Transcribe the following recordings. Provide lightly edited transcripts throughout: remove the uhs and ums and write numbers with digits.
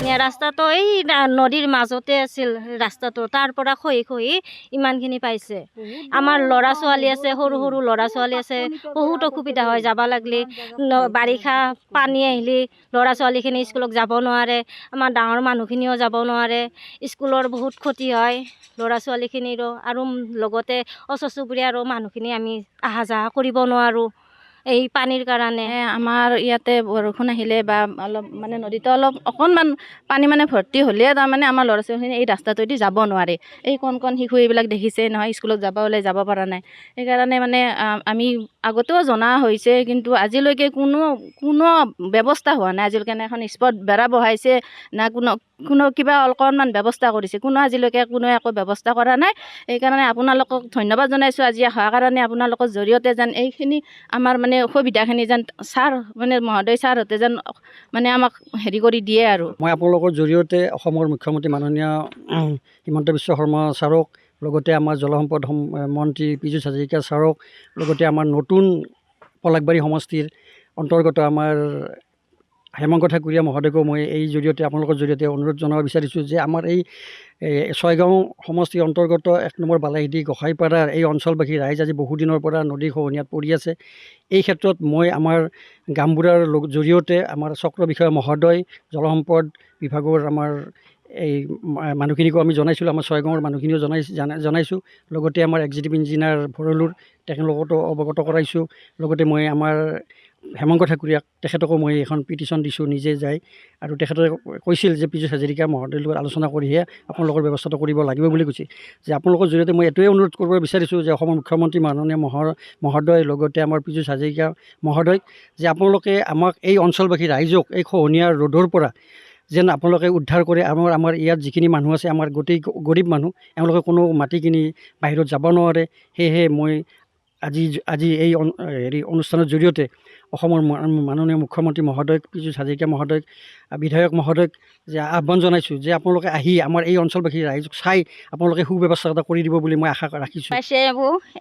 ৰাস্তাটো এই নদীৰ মাজতে আছিল ৰাস্তাটো, তাৰ পৰা খহি খহি ইমানখিনি পাইছে। আমাৰ ল'ৰা ছোৱালী আছে, সৰু সৰু ল'ৰা ছোৱালী আছে, বহুত অসুবিধা হয় যাব লাগিলে। বাৰিষা পানী আহিলে ল'ৰা ছোৱালীখিনি স্কুলত যাব নোৱাৰে, আমাৰ ডাঙৰ মানুহখিনিও যাব নোৱাৰে, স্কুলৰ বহুত ক্ষতি হয় ল'ৰা ছোৱালীখিনিৰো, আৰু লগতে ওচৰ চুবুৰীয়াৰো মানুহখিনি আমি অহা যোৱা কৰিব নোৱাৰোঁ এই পানীৰ কাৰণে। আমাৰ ইয়াতে বৰষুণ আহিলে বা অলপ মানে নদীটো অলপ অকণমান পানী মানে ভৰ্তি হ'লে তাৰমানে আমাৰ ল'ৰা ছোৱালীখিনি এই ৰাস্তাটোৱেদি যাব নোৱাৰে। এই কণ কণ শিশু এইবিলাক দেখিছে নহয়, স্কুলত যাব ওলাই যাব পৰা নাই। সেইকাৰণে মানে আমি আগতেও জনা হৈছে, কিন্তু আজিলৈকে কোনো ব্যৱস্থা হোৱা নাই। আজিলৈকে এখন স্পট বেৰা বহাইছে না কোনো কিবা অকণমান ব্যৱস্থা কৰিছে, আজিলৈকে কোনো একো ব্যৱস্থা কৰা নাই। সেইকাৰণে আপোনালোকক ধন্যবাদ জনাইছোঁ আজি অহাৰ কাৰণে। আপোনালোকৰ জৰিয়তে যেন এইখিনি আমাৰ মানে অসুবিধাখিনি যেন মহোদয় ছাৰহঁতে যেন মানে আমাক হেৰি কৰি দিয়ে আৰু। মই আপোনালোকৰ জৰিয়তে অসমৰ মুখ্যমন্ত্ৰী মাননীয় হিমন্ত বিশ্ব শৰ্মা ছাৰক, লগতে আমাৰ জলসম্পদ মন্ত্ৰী পীযুষ হাজৰিকা ছাৰক, লগতে আমাৰ নতুন পলাশবাৰী সমষ্টিৰ অন্তৰ্গত আমাৰ হেমন্ত ঠাকুৰীয়া মহোদয়কো মই এই জৰিয়তে আপোনালোকৰ জৰিয়তে অনুৰোধ জনাব বিচাৰিছোঁ যে আমাৰ এই ছয়গাঁও সমষ্টিৰ অন্তৰ্গত 1 নম্বৰ বালাহিদি গোসাইপাৰাৰ এই অঞ্চলবাসী ৰাইজ আজি বহুদিনৰ পৰা নদী খহনীয়াত পৰি আছে। এই ক্ষেত্ৰত মই আমাৰ গামবুঢ়াৰ জৰিয়তে আমাৰ চক্ৰ বিষয়া মহোদয়, জলসম্পদ বিভাগৰ আমাৰ এই মানুহখিনিকো আমি জনাইছিলোঁ, আমাৰ ছয়গাঁৱৰ মানুহখিনিও জনাইছোঁ, লগতে আমাৰ এক্সিকিউটিভ ইঞ্জিনিয়াৰ ভৰলুৰ তেখেতলোকতো অৱগত কৰাইছোঁ। লগতে মই আমাৰ হেমন্ত ঠাকুৰীয়াক তেখেতকো মই এখন পিটিশ্যন দিছোঁ নিজে যাই, আৰু তেখেতে কৈছিল যে পীযুষ হাজৰিকা মহোদয়ৰ লগত আলোচনা কৰিহে আপোনালোকৰ ব্যৱস্থাটো কৰিব লাগিব বুলি কৈছে। যে আপোনালোকৰ জৰিয়তে মই এইটোৱে অনুৰোধ কৰিব বিচাৰিছোঁ যে অসমৰ মুখ্যমন্ত্ৰী মাননীয় মহোদয়, লগতে আমাৰ পীযুষ হাজৰিকা মহোদয়, যে আপোনালোকে আমাক এই অঞ্চলবাসী ৰাইজক এই খহনীয়াৰ ৰ'দৰ পৰা যেন আপোনালোকে উদ্ধাৰ কৰে। আমাৰ ইয়াত যিখিনি মানুহ আছে, আমাৰ গোটেই গৰীব মানুহ, এওঁলোকে কোনো মাটি কিনি বাহিৰত যাব নোৱাৰে। সেয়েহে মই আজি এই অনুষ্ঠানৰ জৰিয়তে অসমৰ মাননীয় মুখ্যমন্ত্ৰী মহোদয় পীযুষ হাজৰিকা মহোদয়ক, বিধায়ক মহোদয়ক যে আহ্বান জনাইছোঁ যে আপোনালোকে আহি আমাৰ এই অঞ্চলবাসী ৰাইজক চাই আপোনালোকে সুব্যৱস্থা এটা কৰি দিব বুলি মই আশা ৰাখিছোঁ। পাইছে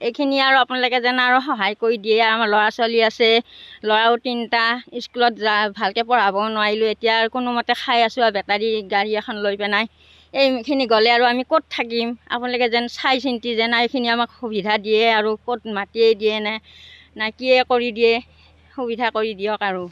এইখিনি আৰু আপোনালোকে যেন আৰু সহায় কৰি দিয়ে। আমাৰ ল'ৰা ছোৱালী আছে, ল'ৰাও 3টা, স্কুলত ভালকৈ পঢ়াব নোৱাৰিলোঁ, এতিয়া আৰু কোনোমতে খাই আছোঁ আৰু বেটাৰী গাড়ী এখন লৈ পেলাই। এইখিনি গ'লে আৰু আমি ক'ত থাকিম, আপোনালোকে যেন চাই চিন্তি যেন এইখিনি আমাক সুবিধা দিয়ে, আৰু ক'ত মাটিয়ে দিয়ে নে কিয়ে কৰি দিয়ে, সুবিধা কৰি দিয়ক আৰু।